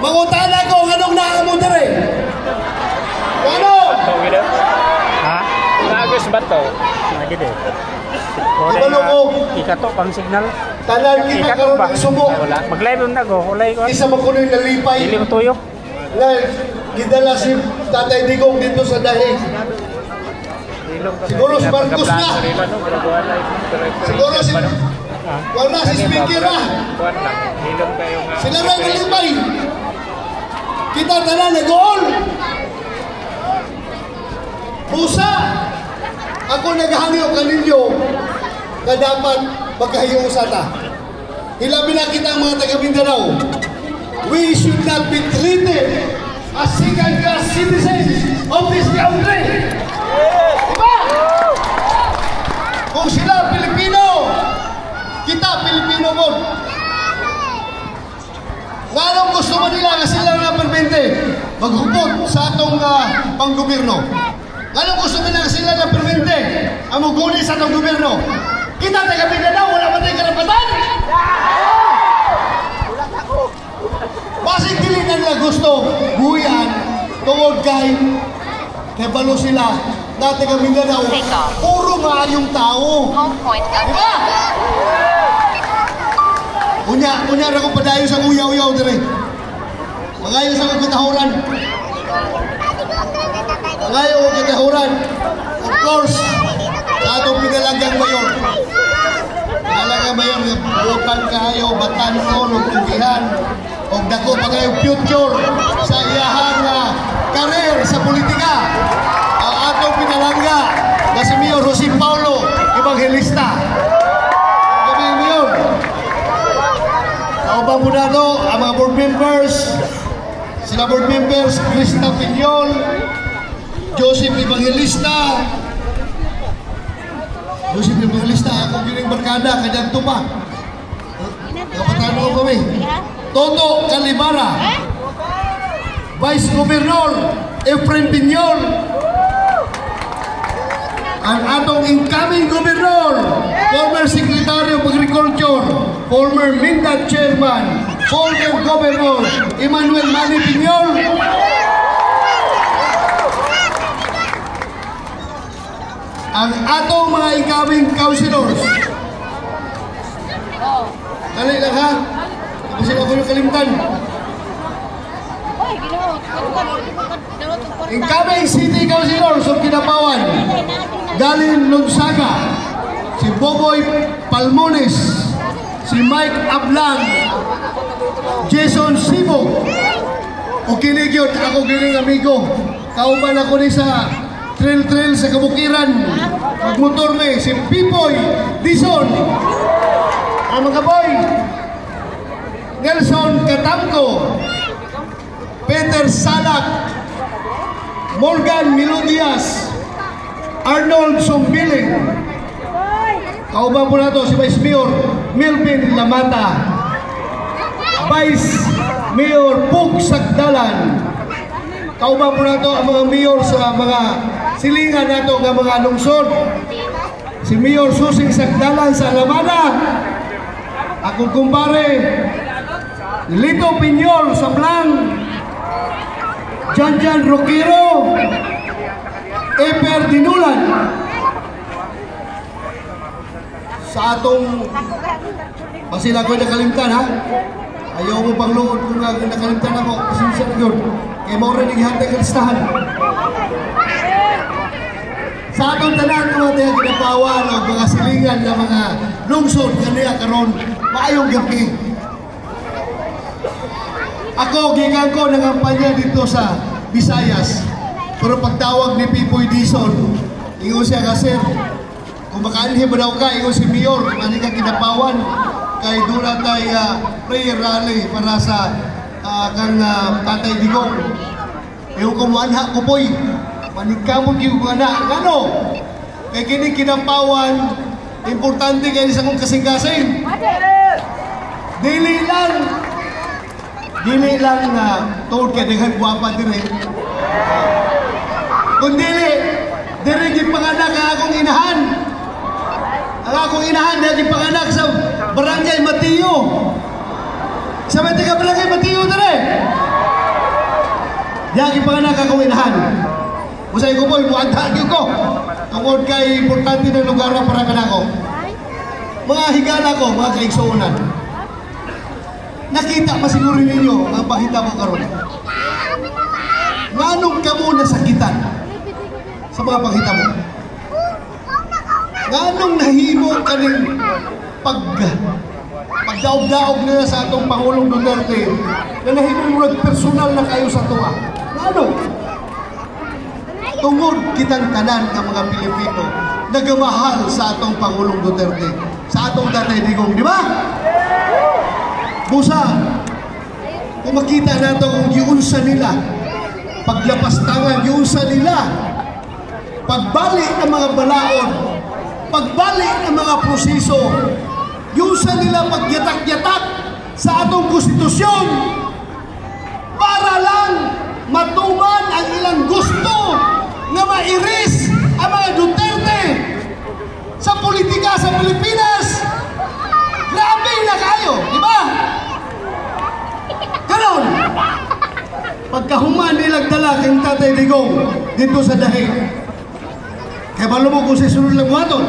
Mangutana ko, anong naamo dire? Ano? Ha? Nagos ba to? Nagide. Ibalo ko. Ikato pang signal. Tanan kita karon ng sumo. Mag-live na go, ulay ko. Isa man kuno nalipay. Dili mo tuyo. Gidala si Tatay Digong dito sa dahig. Siguro si Marcos na. Siguro si wala si speaker na. Sila rin nalipay. Kita tanan nag-goal. Pusa. Ako naghangyo kaninyo na dapat magkahiyong usata. Hilabi na kita ang mga taga-Mindanao. We should not be treated as second-class citizens of this country. Diba? Kung sila Pilipino, kita Pilipino mo. Nganong gusto mo nila na sila na permente maghupot sa atong panggobyerno? Nganong gusto nila na sila na permente ang muguli sa atong gobyerno? Kita taga-Mindanao, wala ba tayong karapatan? Basig dili na nila gusto buyan tungod kay balo sila dati kami Mindanao puro maayong tao. Diba? Unya na ko padayo sa uyaw-uyaw dire. Magayon sa katahuran. Magayon sa katahuran. Of course, sa atong pinalagang mayor. Pinalagang mayor, bukan kayo, batanon, o tugihan. O dako pa kayong future sa iyahang karir sa politika. Ang atong pinalangga na si Mayor Jose Paulo Evangelista. Kami Mayor. Kaubang po na ito, ang mga board members, sila board members, Krista Pinyol, Joseph Evangelista, ako gining barkada, kanyang tupa. Kapatano ko kami. Toto Calibara, Vice Governor Efren Pinyol, ang atong incoming Governor, former Secretary of Agriculture, former Mindat Chairman, former Governor Emmanuel Manny Pinyol, ang atong mga incoming councilors. Dali lang ha. Kasi ako yung kalimtan. Incoming City Councilors of Kinabawan, Galin Lunsaga, si Boboy Palmones, si Mike Ablang, Jason Sibog, o kinigyot ako gining amigo. Kauban ako ni sa trail sa Kabukiran, magmotor me, si Pipoy Dison, ang mga boy, Nelson Catamco, Peter Salak, Morgan Milodias, Arnold Sombiling. Kauban po na ito si Vice Mayor Melvin Lamata, Vice Mayor Pug Sakdalan. Kauban po na ito ang mga mayor sa mga silingan na ito ng mga lungsod. Si Mayor Susing Sakdalan sa Alamana, akong kumpare Lito Pinyol sa Blang, Janjan Roquero, Eper Dinulan. Sa atong masila ko nakalimtan ha. Ayaw mo pang luod kung nakalimtan ako. Pasensya na yun. Kaya mo rin nagihantay ka listahan. Sa atong tanan ko natin ang kinapawan o mga silingan ng mga lungsod kaniya karon maayong gabi. Ako, gikan ko ng kampanya dito sa Visayas. Pero pagtawag ni Pipoy Dison, ingon siya ka, sir, kung makaanhin mo daw ka, ingon si Mayor, mani ka kinapawan, kay doon tayo prayer rally para sa kang Tatay Digong. Ewan ko mo anha ko po'y, manigkamon yung anak. Ano? Kay kini kinapawan, importante kayo sa kong kasing-kasing. Dili lang na tuod ka dengan guwapa dire. Kung dili gipanganak ang akong inahan. Ang akong inahan na gipanganak sa Barangay Matiyo. Sa may taga Barangay Matiyo dire. Diyagi pa nga nakakawinahan. Usay ko po, imuagdaan ko. Tungod kay importante ng lugar na para kanako. Mga higala ko, mga kaigsuunan. Nakita pa siguro ninyo ang pahita ko karon. Nganong ka mo nasakitan sa mga panghita mo? Nganong nahimo ka ng pagdaog-daog nila sa atong Pangulong Duterte na nahimo mo personal na kayo sa tuwa? Nganong? Tungod kitang tanan ng mga Pilipino nagamahal sa atong Pangulong Duterte, sa atong Tatay Digong, di ba? Busa, kung makita nato kung giunsa nila, paglapastangan giunsa nila, pagbalik ng mga balaod, pagbalik ng mga proseso, giunsa nila pagyatak-yatak sa atong konstitusyon para lang matuman ang ilang gusto nga mairis ang mga Duterte sa politika sa Pilipinas. Grabe na kayo, di ba? Karon, pagkahuman nilang dala kang Tatay Digong dito sa Dahig, kaya balo mo kung sa sunod lang waton,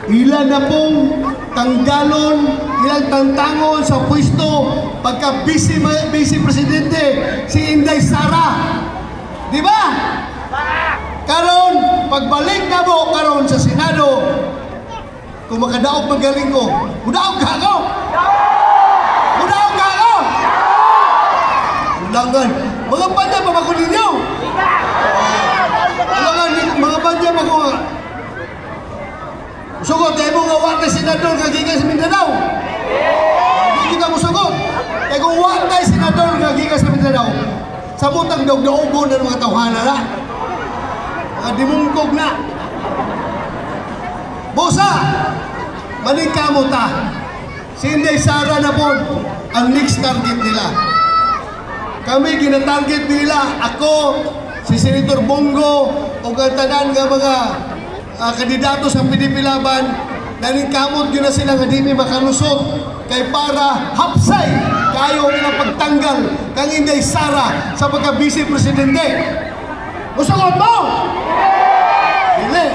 ilan na pong tanggalon, ilang tantangon sa pwesto pagka vice presidente si Inday Sara. Di ba? Karon, pagbalik na mo karon sa Senado, kung makadaog magaling ko, mudaog ka ako! Mudaog ka ako! Ulangan, mga banda pa ako ninyo! Ulangan, mga banda pa ako. Sugot, tayo mo nga wak na senador kagigas sa Mindanao. Hindi kita mo sugot. Kaya kung wak na senador kagigas sa Mindanao, sa mutang daog-daogo na mga tawhana na. Mga dimungkog na. Bosa, maningkamo ta. Si Inday Sara na po ang next target nila. Kami ginatarget nila, ako, si Senator Bongo, o tanan nga mga kandidato sa PDP Laban, naningkamot yun na sila nga di makalusot kay para hapsay kayo nilang pagtanggal kang Inday Sara sa pagka-vice presidente. Musugot mo! Dili.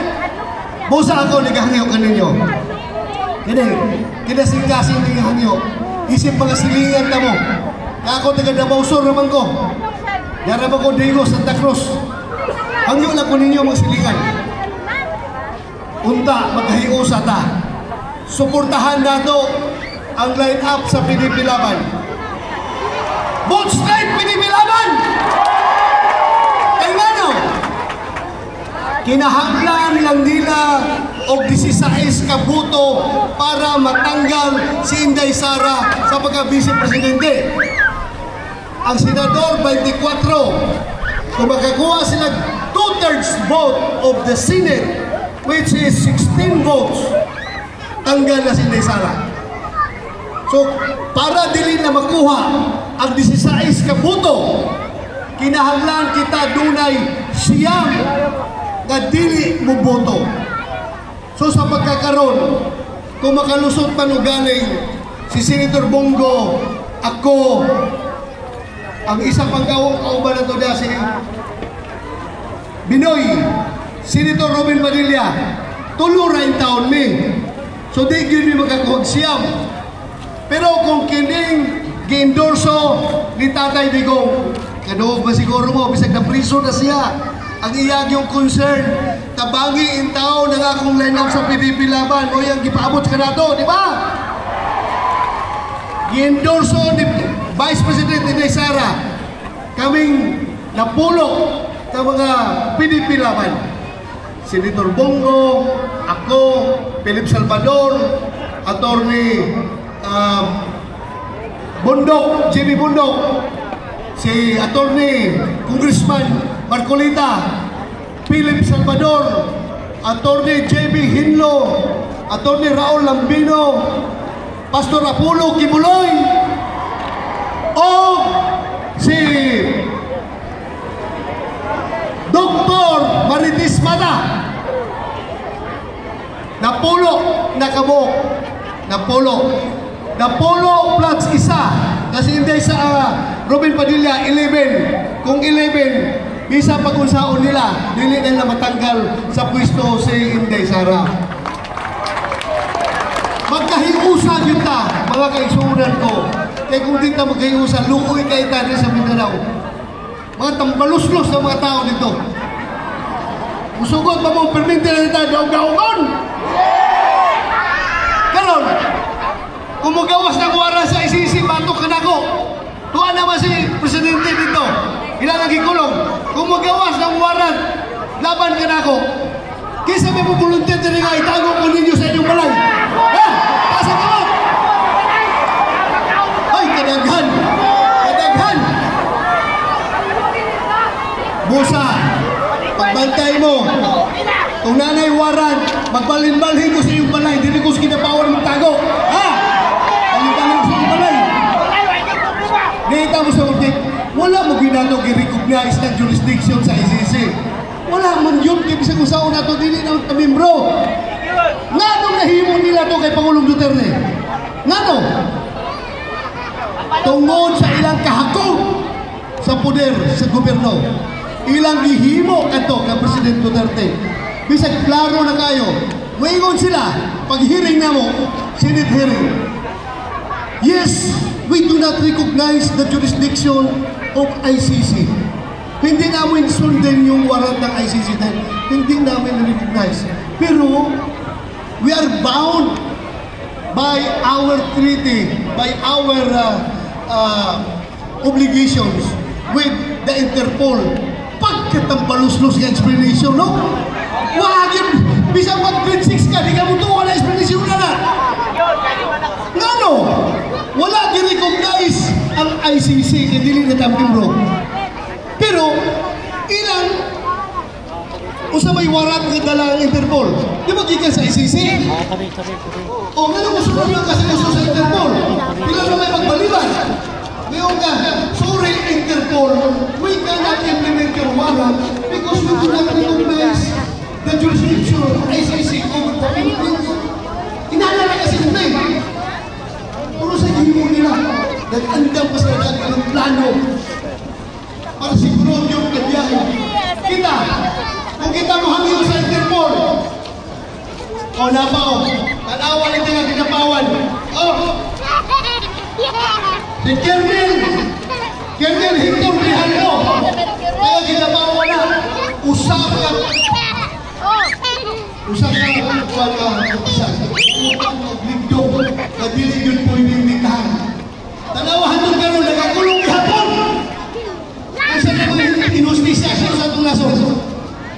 Busa ako, nagahangyo ka ninyo. Kinasingkasin nagahangyo. Isip mga silingan na mo. Ako taga Davao Sur naman ko. Yarap ako Diego, Santa Cruz. Hangyo lang ko ninyo mga silingan. Unta, magkahiusa ta. Suportahan nato ang line-up sa PDP Laban. Vote straight PDP Laban! Kaya nga no, kinahanglan lang nila og 16 ka boto para matanggal si Inday Sara sa pagka-vice presidente. Ang senador 24, kung makakuha sila 2/3 vote of the Senate, which is 16 votes, tanggal na si Inday Sara. So, para dili na makuha ang 16 ka boto, kinahanglan kita dunay siyam na dili mo boto. So sa pagkakaroon, kung makalusot pa no galing si Senator Bongo, ako, ang isa pang kauban na to si Binoy, Senator Robin Padilla, tulura yung taon mi. So di yun mi makakuhag siyam. Pero kung kining gi-endorso ni Tatay Digong, kanuog ba siguro mo, bisag na priso na siya. Ang iyag yung concern, tabangi in tao ng akong line-up sa PDP Laban, o yung gipaabot ka na to, di ba? Gi-endorso ni Vice President Inday Sara, kaming napulo ng mga PDP Laban. Senator Bongo, ako, Philip Salvador, Attorney Bundok, Jimmy Bundok, si Attorney Congressman Marcolita, Philip Salvador, Attorney JB Hinlo, Attorney Raul Lambino, Pastor Apollo Kibuloy, o si Dr. Marites Mata. Napulo na kabok. Napulo plus isa na si Inday sa Robin Padilla, 11. Kung 11, bisa pag-unsaon nila, dili nila matanggal sa pwesto si Inday Sara. Magkahiusa yun ta, mga kaisunan ko. Kaya kung di ta magkahiusa, lukoy kayo tayo sa Mindanao. Mga tambaluslos na mga tao dito. Musugot pa mo, perminte na nita, daog-daogon! Ganon, kung magawas ng wara sa ICC, batok ka na ko. Tuwa naman si Presidente dito, ilan ang gikulong. Kung magawas ng waran, laban ka na ko. Kaysa may pupuluntin na nga, itago ko ninyo sa inyong balay. Ha? Pasa ka mo! Ay, kadaghan! Kadaghan! Busa, pagbantay mo. Kung nanay waran, magbalin-balhin ko sa iyong balay. Hindi ko kinapawan magtago. Ha? Balin-balhin ko sa iyong balay. Nakita mo sa ulit, wala mo ginatong i-recognize ng jurisdiction sa ICC. Wala man yun, kaya bisag usaon na ito, dili na kamembro. Nga nung nahimo nila ito kay Pangulong Duterte? Nga no? Tungod sa ilang kahakong sa poder, sa gobyerno. Ilang gihimo ito kay President Duterte. Bisag klaro na kayo. Maingon sila, pag hearing na mo, Senate hearing. Yes, we do not recognize the jurisdiction of ICC. Hindi namin sundin yung warrant ng ICC dahil hindi namin recognize. Pero, we are bound by our treaty, by our obligations with the Interpol. Pagkatampaluslos yung explanation, no? Wag yun! Bisang mag-grade 6 ka, di ka mutuwa na explanation na na! Nga no? Wala di-recognize ang ICC, hindi na tamping bro. Pero, ilang usa may warat ng dala ang Interpol. Di ba gikan sa ICC? O, nga nung gusto nyo kasi gusto sa Interpol. Ilang na may magbaliban. Ngayon ka, sorry Interpol, we cannot implement your warrant because we do not recognize the jurisdiction of ICC over the Philippines. Inaalala kasi nila eh. Puro sa himo nila. Nag-andam pa sa ng plano para siguro yung kabiyahe. Kita, kung kita mo hangyo sa Interpol, o napaw, tanawa nito nga kinapawan. Si Colonel Hector Grijaldo, kaya kinapawan na, usap ka upisan, upang magligdong, na dili yun po inimitahan. Tanawahan doon karoon, nagkakulong ihapon! Sa mga inustisya sa itong nason.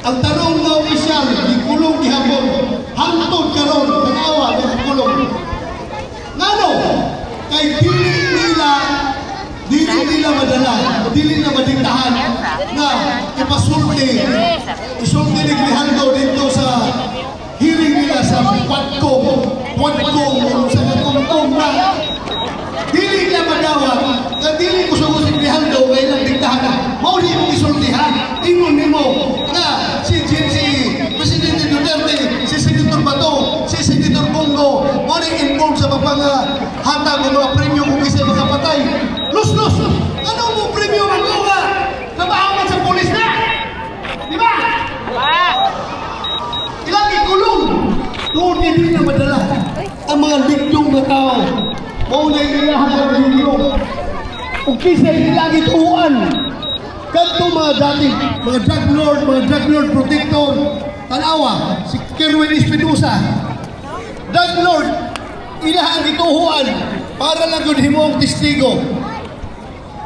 Ang tanong na opisyal, ikulong gihapon, hantod karon, tanawa, nagkulong. Ngano? Kay dili nila madala, dili na madiktahan na ipasulti ni Grijaldo dito sa hearing nila sa Pwadcom sa Katungtong na dili na madawat na dili ko sa si Grijaldo ngayon ang diktahan na mauli mong isultihan ingon nimo na si Presidente Duterte, si Senator Bato, si Senator Bongo mauli involved sa pagpanghatag ng mga premyo kung isa makapatay. Lus! Ano mo premyo magkuha? Kabahaman sa polis na! Di ba? Ilang ikulong doon hindi na madala ang mga ligdong na tao. Maunay nila hanggang ligdong. Kung kisa hindi lagi tuuan. Kanto mga dati, mga drug lord protector. Tanawa, si Kerwin Espinosa. Drug lord, ilahan ituuan para lang yun himong testigo.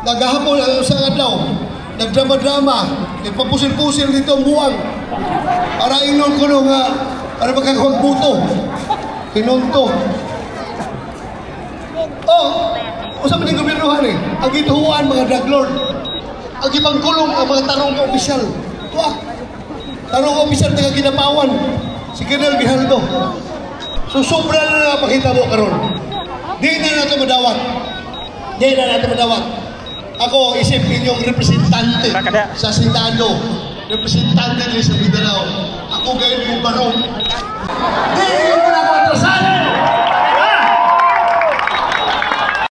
Naghahapon ang isang adlaw, nagdrama-drama, nagpapusil-pusil dito ang buwang. Para inon ko nung, para magkakawag buto. Kinunto. Usap din gobyernohan eh. Ang gituhuan mga drug lord. Ang ipangkulong ang mga tarong opisyal. Tarong opisyal na kinapawan. Si Colonel Grijaldo. So sobra na napakita mo karon. Di na natin madawat. Ako, isip inyong representante sa Senado, representante din sa Mindanao. Ako gayon kong barong. Di yung wala ko atrasan!